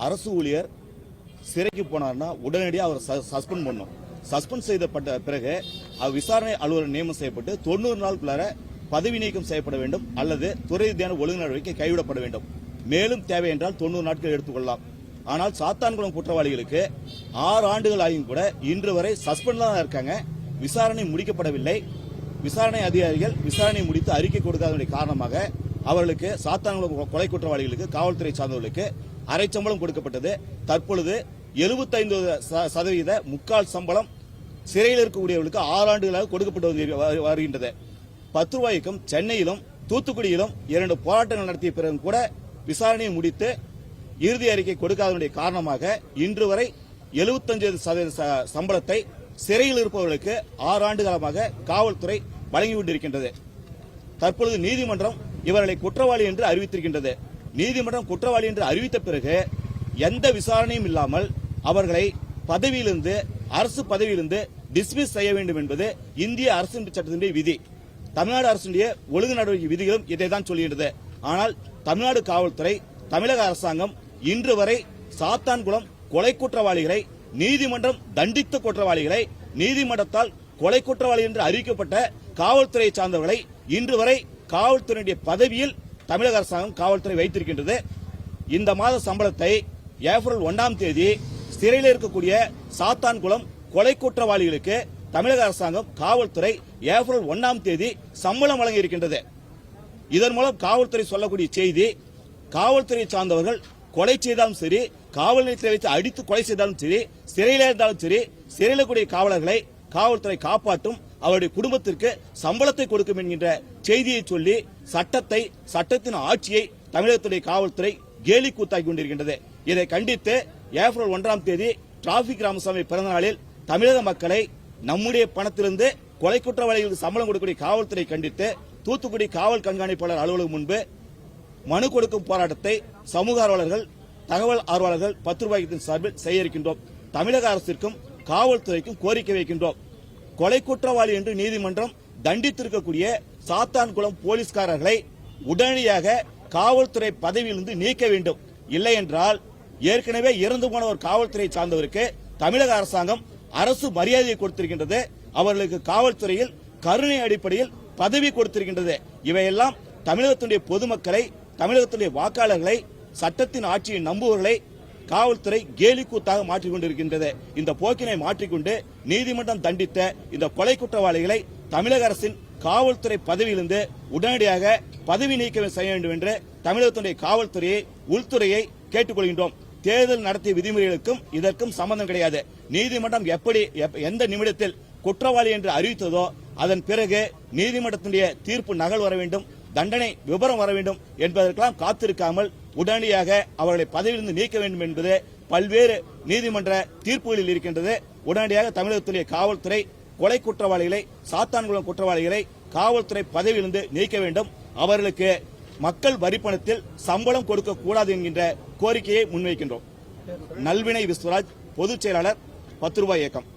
அரசு ஊழியர் சிறைக்கு போனார்னா உடனடியாக அவர் சஸ்பெண்ட் பண்ணும். சஸ்பெண்ட் செய்யப்பட்ட பிறகு அவர் விசாரணை அலுவலர் நியமனம் செய்யப்பட்டு 90 நாளுக்குள்ளார பதவி நீக்கம் செய்யப்பட வேண்டும் அல்லது துறை ரீதியான ஒழுங்கு நடவடிக்கை கைவிடப்பட வேண்டும். மேலும் தேவை என்றால் 90 நாட்கள் எடுத்துக்கொள்ளலாம். ஆனால் சாத்தான்குளம் குற்றவாளிகளுக்கு 6 ஆண்டுகள் ஆகியும் கூட இன்று வரை சஸ்பெண்ட்ல தான் இருக்காங்க. விசாரணை முடிக்கப்படவில்லை. விசாரணை அதிகாரிகள் விசாரணை முடித்து அறிக்கை கொடுக்காததனுடைய காரணமாக அவர்களுக்கு சாத்தான்குளம் கொலை குற்றவாளிகளுக்கு காவல்துறை சார்ந்தவர்களுக்கு அரை சம்பளம் கொடுக்கப்பட்டது. தற்பொழுது 75% முக்கால் சம்பளம் சிறையில் இருக்கக்கூடியவர்களுக்கு 6 ஆண்டுகளாக கொடுக்கப்பட்டு வருகின்றது. 10 ரூபாய்க்கும் சென்னையிலும் தூத்துக்குடியிலும் 2 போராட்டங்கள் நடத்திய பிறகு கூட விசாரணையை முடித்து இறுதி அறிக்கை கொடுக்காதனுடைய காரணமாக இன்று வரை 75% சம்பளத்தை சிறையில் இருப்பவர்களுக்கு 6 ஆண்டு காலமாக காவல்துறை வழங்கிவிட்டிருக்கின்றது. தற்பொழுது நீதிமன்றம் இவர்களை குற்றவாளி என்று அறிவித்திருக்கின்றது. நீதிமன்றம் குற்றவாளி என்று அறிவித்த பிறகு எந்த விசாரணையும் இல்லாமல் அவர்களை பதவியிலிருந்து அரசு பதவியிலிருந்து டிஸ்மிஸ் செய்ய வேண்டும் என்பது இந்திய அரசு சட்டத்தினுடைய விதி. தமிழ்நாடு அரசுடைய ஒழுங்கு நடவடிக்கை விதிகளும் இதைதான் சொல்லுகின்றது. ஆனால் தமிழ்நாடு காவல்துறை தமிழக அரசாங்கம் இன்று வரை சாத்தான்குளம் கொலை குற்றவாளிகளை நீதிமன்றம் தண்டித்த குற்றவாளிகளை நீதிமன்றத்தால் கொலை குற்றவாளி என்று அறிவிக்கப்பட்ட காவல்துறை சார்ந்தவர்களை இன்று வரை காவல்துறையுடைய பதவியில் தமிழக அரசாங்கம் காவல்துறை வைத்திருக்கின்றது. இந்த மாத சம்பளத்தை ஏப்ரல் 1ஆம் தேதி சிறையில் இருக்கக்கூடிய சாத்தான்குளம் கொலை குற்றவாளிகளுக்கு தமிழக அரசாங்கம் காவல்துறை ஏப்ரல் 1ஆம் தேதி சம்பளம் வழங்கி இருக்கின்றது. இதன் மூலம் காவல்துறை சொல்லக்கூடிய செய்தி, காவல்துறை சார்ந்தவர்கள் கொலை செய்தாலும் சரி, காவல் நிலையத்தில் வைத்து அடித்து கொலை செய்தாலும் சரி, சிறையில் இருந்தாலும் சரி, சிறையில் கூடிய காவலர்களை காவல்துறை காப்பாற்றும், அவருடைய குடும்பத்திற்கு சம்பளத்தை கொடுக்கும் என்கின்ற செய்தியை சொல்லி சட்டத்தின் ஆட்சியை தமிழகத்துடைய காவல்துறை கேலி கூத்தாக்கி கொண்டிருக்கின்றது. இதை கண்டித்து ஏப்ரல் 1ஆம் தேதி டிராபிக் ராமசாமி பிறந்த நாளில் தமிழக மக்களை நம்முடைய பணத்திலிருந்து கொலை குற்றவாளிகளுக்கு சம்பளம் கொடுக்கக்கூடிய காவல்துறை கண்டித்து தூத்துக்குடி காவல் கண்காணிப்பாளர் அலுவலகம் முன்பு மனு கொடுக்கும் போராட்டத்தை சமூக ஆர்வலர்கள், தகவல் ஆர்வலர்கள் 10 ரூபாய்க்கு சார்பில் செய்ய இருக்கின்றோம். தமிழக அரசிற்கும் காவல்துறைக்கும் கோரிக்கை வைக்கின்றோம். கொலை குற்றவாளி என்று நீதிமன்றம் தண்டித்திருக்கக்கூடிய சாத்தான்குளம் போலீஸ்காரர்களை உடனடியாக காவல்துறை பதவியிலிருந்து நீக்க வேண்டும். இல்லை என்றால் ஏற்கனவே இறந்து போன ஒரு காவல்துறை சார்ந்தவருக்கு தமிழக அரசாங்கம் அரசு மரியாதையை கொடுத்திருக்கின்றது. அவர்களுக்கு காவல்துறையில் கருணை அடிப்படையில் பதவி கொடுத்திருக்கின்றது. இவையெல்லாம் தமிழகத்துடைய பொதுமக்களை, தமிழகத்துடைய வாக்காளர்களை, சட்டத்தின் ஆட்சியை நம்புவர்களை காவல்துறை கேலி கூத்தாக மாற்றிக் கொண்டிருக்கின்றது. இந்த போக்கினை மாற்றிக்கொண்டு நீதிமன்றம் தண்டித்த இந்த கொலை குற்றவாளிகளை தமிழக அரசின் காவல்துறை பதவியிலிருந்து உடனடியாக பதவி நீக்க செய்ய வேண்டும் என்று தமிழகத்துடைய காவல்துறையை, உள்துறையை கேட்டுக்கொள்கின்றோம். தேர்தல் நடத்திய விதிமுறைகளுக்கும் இதற்கும் சம்பந்தம் கிடையாது. நீதிமன்றம் எந்த நிமிடத்தில் குற்றவாளி என்று அறிவித்ததோ அதன் பிறகு நீதிமன்றத்தினுடைய தீர்ப்பு நகல் வர வேண்டும், தண்டனை விபரம் வர வேண்டும் என்பதற்கெல்லாம் காத்திருக்காமல் உடனடியாக அவர்களை பதவியிலிருந்து நீக்க வேண்டும் என்பது பல்வேறு நீதிமன்ற தீர்ப்புகளில் இருக்கின்றது. உடனடியாக தமிழகத்துடைய காவல்துறை கொலை குற்றவாளிகளை, சாத்தான்குளம் குற்றவாளிகளை காவல்துறை பதவியிலிருந்து நீக்க வேண்டும். அவர்களுக்கு மக்கள் வரிப்பணத்தில் சம்பளம் கொடுக்க கூடாது என்கின்ற கோரிக்கையை முன்வைக்கின்றோம். நல்வினை விஸ்வராஜ், பொதுச் செயலாளர் 10 ரூபாய் இயக்கம்.